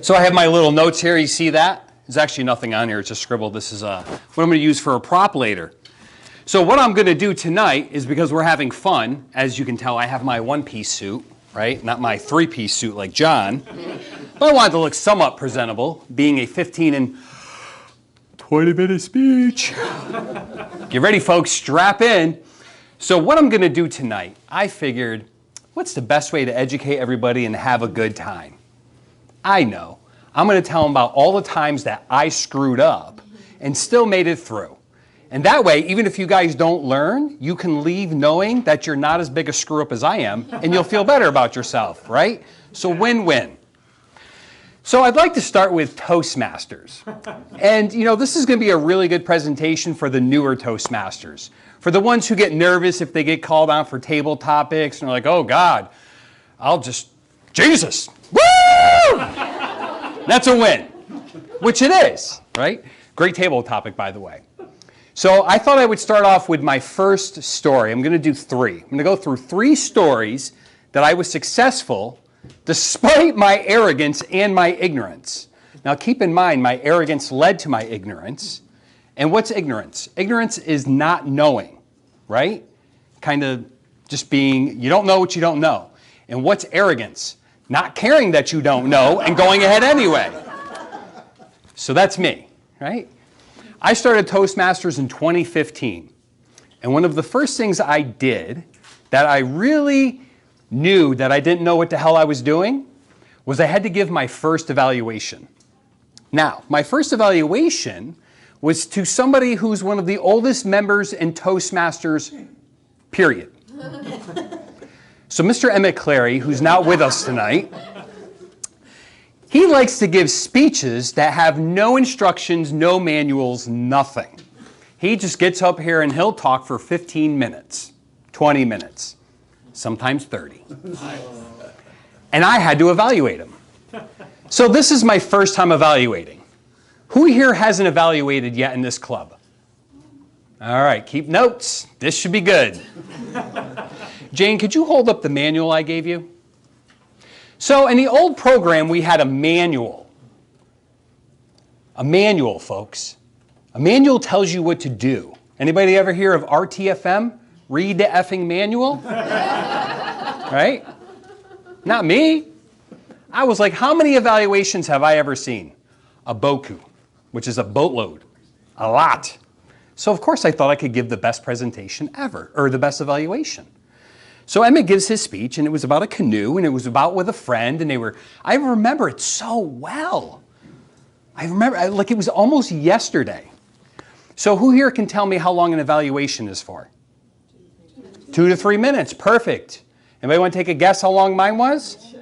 So I have my little notes here. You see that? There's actually nothing on here. It's just scribbled. This is what I'm going to use for a prop later. So what I'm going to do tonight is, because we're having fun, as you can tell, I have my one-piece suit, right? Not my three-piece suit like John. But I wanted to look somewhat presentable, being a 15 and 20-minute speech. Get ready, folks. Strap in. So what I'm going to do tonight, I figured, what's the best way to educate everybody and have a good time? I know. I'm going to tell them about all the times that I screwed up and still made it through. And that way, even if you guys don't learn, you can leave knowing that you're not as big a screw up as I am, and you'll feel better about yourself, right? So win-win. So I'd like to start with Toastmasters. And you know, this is going to be a really good presentation for the newer Toastmasters. For the ones who get nervous if they get called on for table topics and are like, oh God, Jesus, woo! That's a win, which it is, right? Great table topic, by the way. So I thought I would start off with my first story. I'm going to do three. I'm going to go through three stories that I was successful despite my arrogance and my ignorance. Now keep in mind, my arrogance led to my ignorance. And what's ignorance? Ignorance is not knowing, right? Kind of just being, you don't know what you don't know. And what's arrogance? Not caring that you don't know and going ahead anyway. So that's me, right? I started Toastmasters in 2015. And one of the first things I did that I really knew that I didn't know what the hell I was doing was I had to give my first evaluation. Now, my first evaluation was to somebody who's one of the oldest members in Toastmasters, period. So Mr. Emmett Clary, who's not with us tonight, he likes to give speeches that have no instructions, no manuals, nothing. He just gets up here and he'll talk for 15 minutes, 20 minutes, sometimes 30. And I had to evaluate him. So this is my first time evaluating. Who here hasn't evaluated yet in this club? All right, keep notes. This should be good. Jane, could you hold up the manual I gave you? So in the old program, we had a manual. A manual, folks. A manual tells you what to do. Anybody ever hear of RTFM? Read the effing manual? Right? Not me. I was like, how many evaluations have I ever seen? A boku, which is a boatload. A lot. So of course I thought I could give the best presentation ever, or the best evaluation. So Emmett gives his speech, and it was about a canoe, and it was about with a friend, and I remember it so well. I remember, like it was almost yesterday. So who here can tell me how long an evaluation is for? 2 to 3 minutes, perfect. Anybody want to take a guess how long mine was?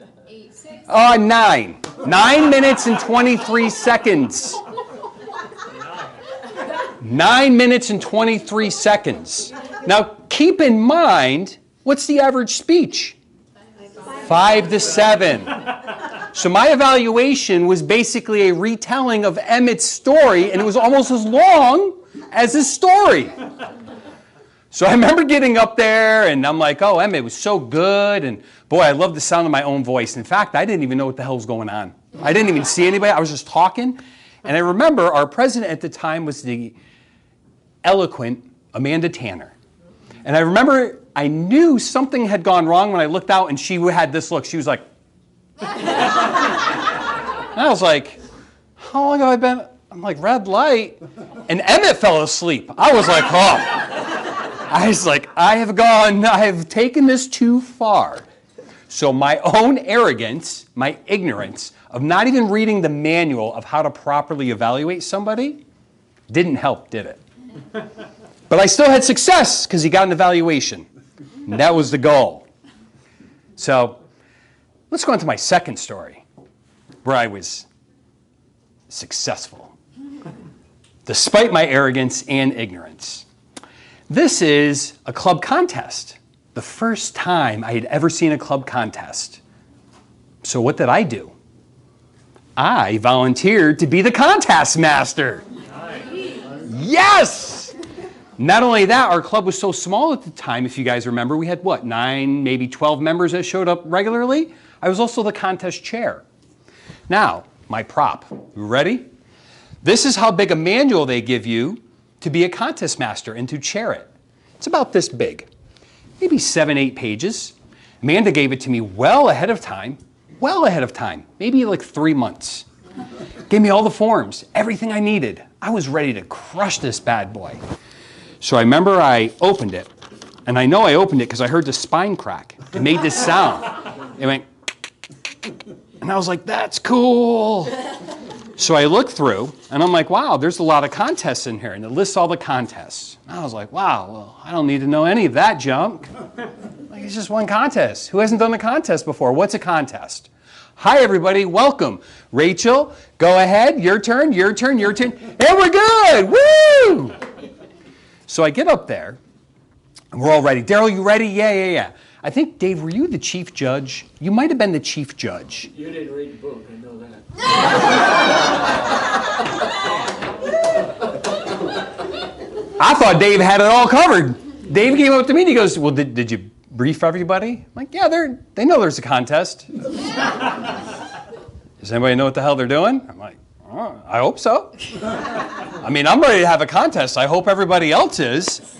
9. 9 minutes and 23 seconds. 9 minutes and 23 seconds. Now keep in mind, what's the average speech? 5 to 7. So my evaluation was basically a retelling of Emmett's story, and it was almost as long as his story. So I remember getting up there, and I'm like, oh, Emmett, it was so good, and boy, I love the sound of my own voice. In fact, I didn't even know what the hell was going on. I didn't even see anybody. I was just talking. And I remember our president at the time was the eloquent Amanda Tanner. And I remember I knew something had gone wrong when I looked out and she had this look. She was like, and I was like, how long have I been? I'm like, red light. And Emmett fell asleep. I was like, oh. I was like, I have taken this too far. So my own arrogance, my ignorance of not even reading the manual of how to properly evaluate somebody didn't help, did it? But I still had success because he got an evaluation. And that was the goal. So let's go on to my second story where I was successful despite my arrogance and ignorance. This is a club contest. The first time I had ever seen a club contest. So what did I do? I volunteered to be the contest master. Yes! Not only that, our club was so small at the time, if you guys remember, we had what, 9, maybe 12 members that showed up regularly? I was also the contest chair. Now, my prop. You ready? This is how big a manual they give you to be a contest master and to chair it. It's about this big, maybe 7, 8 pages. Amanda gave it to me well ahead of time, maybe like 3 months. Gave me all the forms, everything I needed. I was ready to crush this bad boy. So I remember I opened it, and I know I opened it because I heard the spine crack. It made this sound. It went, and I was like, that's cool. So I looked through, and I'm like, wow, there's a lot of contests in here, and it lists all the contests. And I was like, wow, well, I don't need to know any of that junk. Like, it's just one contest. Who hasn't done a contest before? What's a contest? Hi, everybody. Welcome. Rachel, go ahead. Your turn, your turn, your turn. And we're good. Woo! So I get up there, and we're all ready. Daryle, you ready? Yeah. I think, Dave, were you the chief judge? You might have been the chief judge. You didn't read the book, I know that. I thought Dave had it all covered. Dave came up to me and he goes, well, did you brief everybody? I'm like, yeah, they know there's a contest. Does anybody know what the hell they're doing? I'm like, oh, I hope so. I mean, I'm ready to have a contest. I hope everybody else is.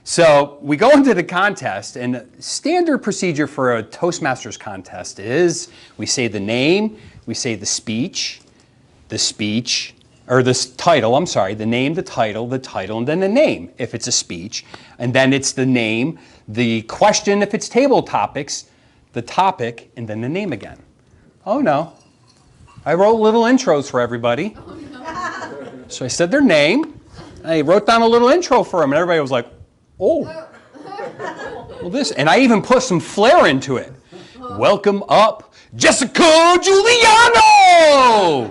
So we go into the contest, and standard procedure for a Toastmasters contest is we say the name, we say the speech, or the title, I'm sorry, the name, the title, and then the name if it's a speech. And then it's the name, the question if it's table topics, the topic, and then the name again. Oh no. I wrote little intros for everybody. Oh, no. So I said their name, and I wrote down a little intro for them, and everybody was like, oh. Well, this, and I even put some flair into it. Welcome up, Jessica Giuliano!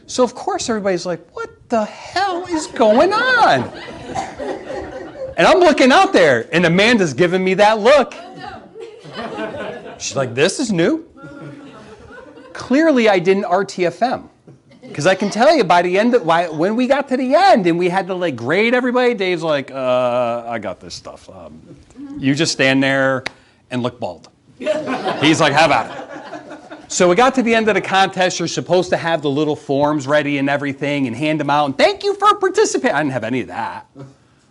So of course everybody's like, what the hell is going on? And I'm looking out there, and Amanda's giving me that look. She's like, this is new. Clearly I didn't RTFM. Because I can tell you by the end, when we got to the end and we had to like grade everybody, Dave's like, I got this stuff. You just stand there and look bald. He's like, how about it? So we got to the end of the contest. You're supposed to have the little forms ready and everything and hand them out. And thank you for participating. I didn't have any of that.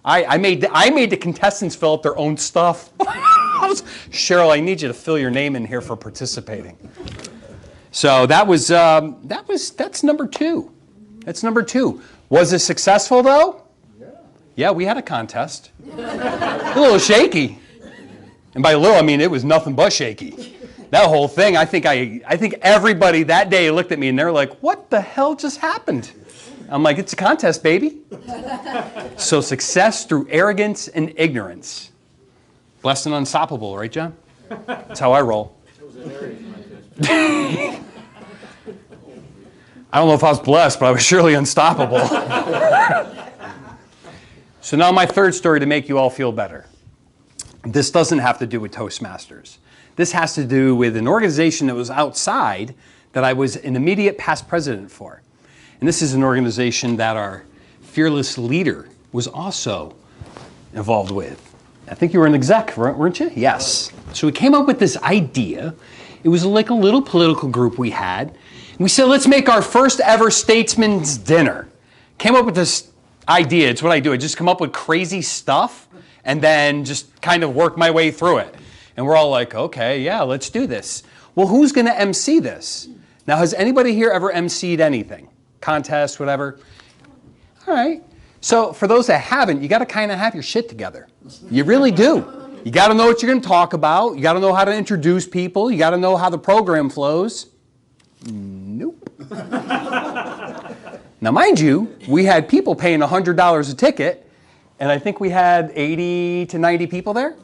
I made the contestants fill out their own stuff. Cheryl, I need you to fill your name in here for participating. So that's number 2. That's number 2. Was it successful though? Yeah, we had a contest. A little shaky. And by little, I mean it was nothing but shaky. That whole thing, I think everybody that day looked at me and they're like, what the hell just happened? I'm like, it's a contest, baby. So success through arrogance and ignorance. Blessed and unstoppable, right, John? That's how I roll. I don't know if I was blessed, but I was surely unstoppable. So now my third story to make you all feel better. This doesn't have to do with Toastmasters. This has to do with an organization that was outside that I was an immediate past president for. And this is an organization that our fearless leader was also involved with. I think you were an exec, weren't you? Yes. So we came up with this idea. It was like a little political group we had. And we said, let's make our first ever statesman's dinner. Came up with this idea. It's what I do. I just come up with crazy stuff and then just kind of work my way through it. And we're all like, okay, yeah, let's do this. Well, who's going to MC this? Now, has anybody here ever MC'd anything? Contest, whatever? All right. So for those that haven't, you got to kind of have your shit together. You really do. You got to know what you're going to talk about. You got to know how to introduce people. You got to know how the program flows. Nope. Now, mind you, we had people paying $100 a ticket, and I think we had 80 to 90 people there.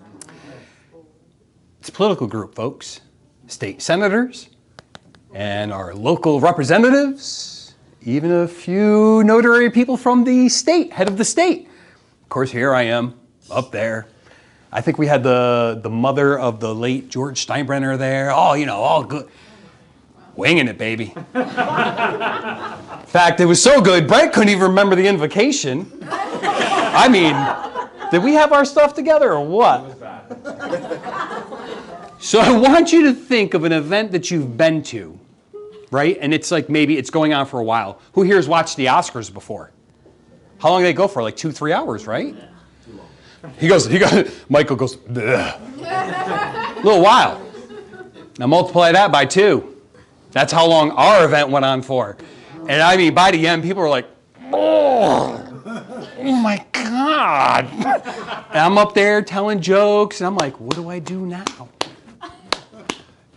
It's a political group, folks. State senators and our local representatives, even a few notary people from the state, head of the state. Of course, here I am, up there. I think we had the mother of the late George Steinbrenner there. Oh, you know, all good. Winging it, baby. In fact, it was so good, Brent couldn't even remember the invocation. I mean, did we have our stuff together or what? So I want you to think of an event that you've been to right? And it's like maybe it's going on for a while. Who here has watched the Oscars before? How long do they go for? Like 2-3 hours, right? He goes, Michael goes, "Bleh." A little while. Now multiply that by 2. That's how long our event went on for. And I mean, by the end, people were like, oh my God. And I'm up there telling jokes, and I'm like, what do I do now?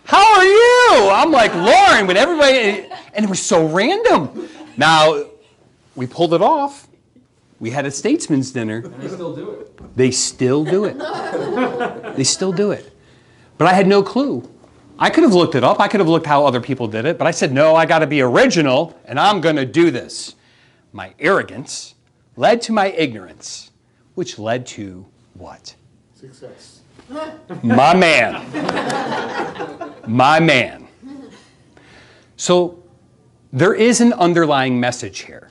How are you? I'm like, Lauren, but everybody, and it was so random. Now, we pulled it off. We had a statesman's dinner. And they still do it. They still do it. They still do it. But I had no clue. I could have looked it up. I could have looked how other people did it. But I said, no, I got to be original, and I'm going to do this. My arrogance led to my ignorance, which led to what? Success. My man. My man. So there is an underlying message here.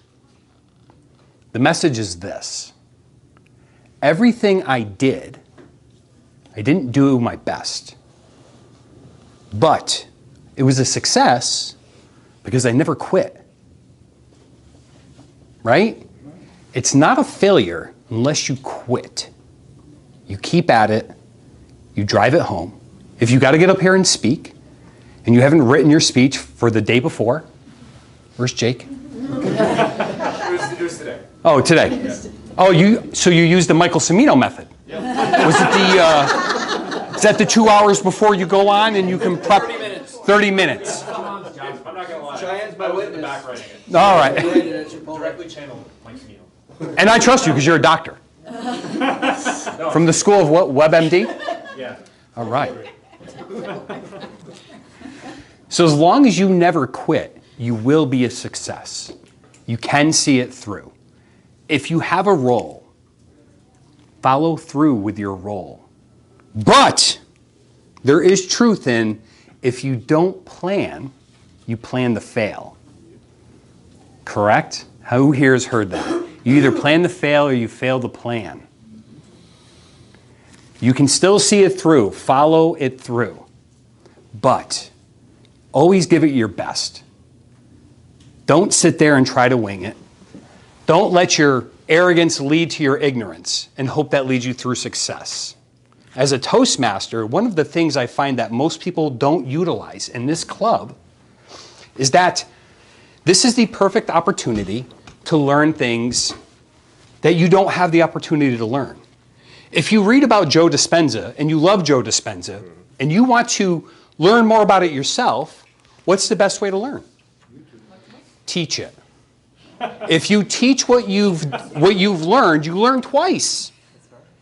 The message is this. Everything I didn't do my best. But it was a success because I never quit. Right? It's not a failure unless you quit. You keep at it. You drive it home. If you got to get up here and speak, and you haven't written your speech for the day before, where's Jake? It was today. Oh, today. Yeah. Oh, so you used the Michael Cimino method. Yeah. Was it is that the 2 hours before you go on and you can prep? 30 minutes. 30 minutes. I'm not going to lie. Cheyenne's my I was in the witness. back writing it. All right. Directly channeled Mike Cimino. And I trust you because you're a doctor. From the school of what? WebMD? Yeah. All right. So as long as you never quit, you will be a success. You can see it through. If you have a role, follow through with your role. But there is truth in if you don't plan, you plan to fail. Correct? Who here has heard that? You either plan to fail or you fail to plan. You can still see it through, follow it through. But always give it your best. Don't sit there and try to wing it. Don't let your arrogance lead to your ignorance and hope that leads you through success. As a Toastmaster, one of the things I find that most people don't utilize in this club is that this is the perfect opportunity to learn things that you don't have the opportunity to learn. If you read about Joe Dispenza and you love Joe Dispenza and you want to learn more about it yourself, what's the best way to learn? Teach it. If you teach what you've learned, you learn twice.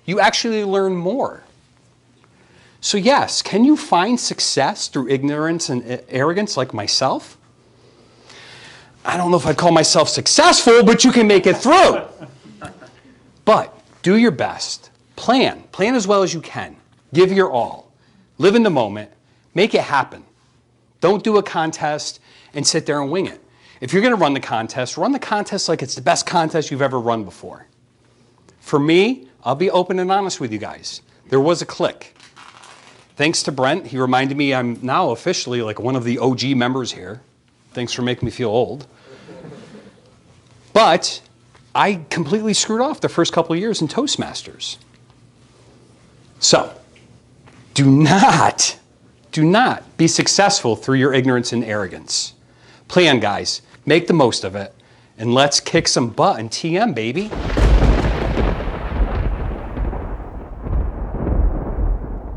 You actually learn more. So yes, can you find success through ignorance and arrogance like myself? I don't know if I'd call myself successful, but you can make it through. But do your best. Plan. Plan as well as you can. Give your all. Live in the moment. Make it happen. Don't do a contest and sit there and wing it. If you're going to run the contest like it's the best contest you've ever run before. For me, I'll be open and honest with you guys. There was a click. Thanks to Brent, he reminded me I'm now officially like one of the OG members here. Thanks for making me feel old. But I completely screwed off the first couple of years in Toastmasters. So, do not be successful through your ignorance and arrogance. Plan, guys. Make the most of it. And let's kick some butt in TM, baby.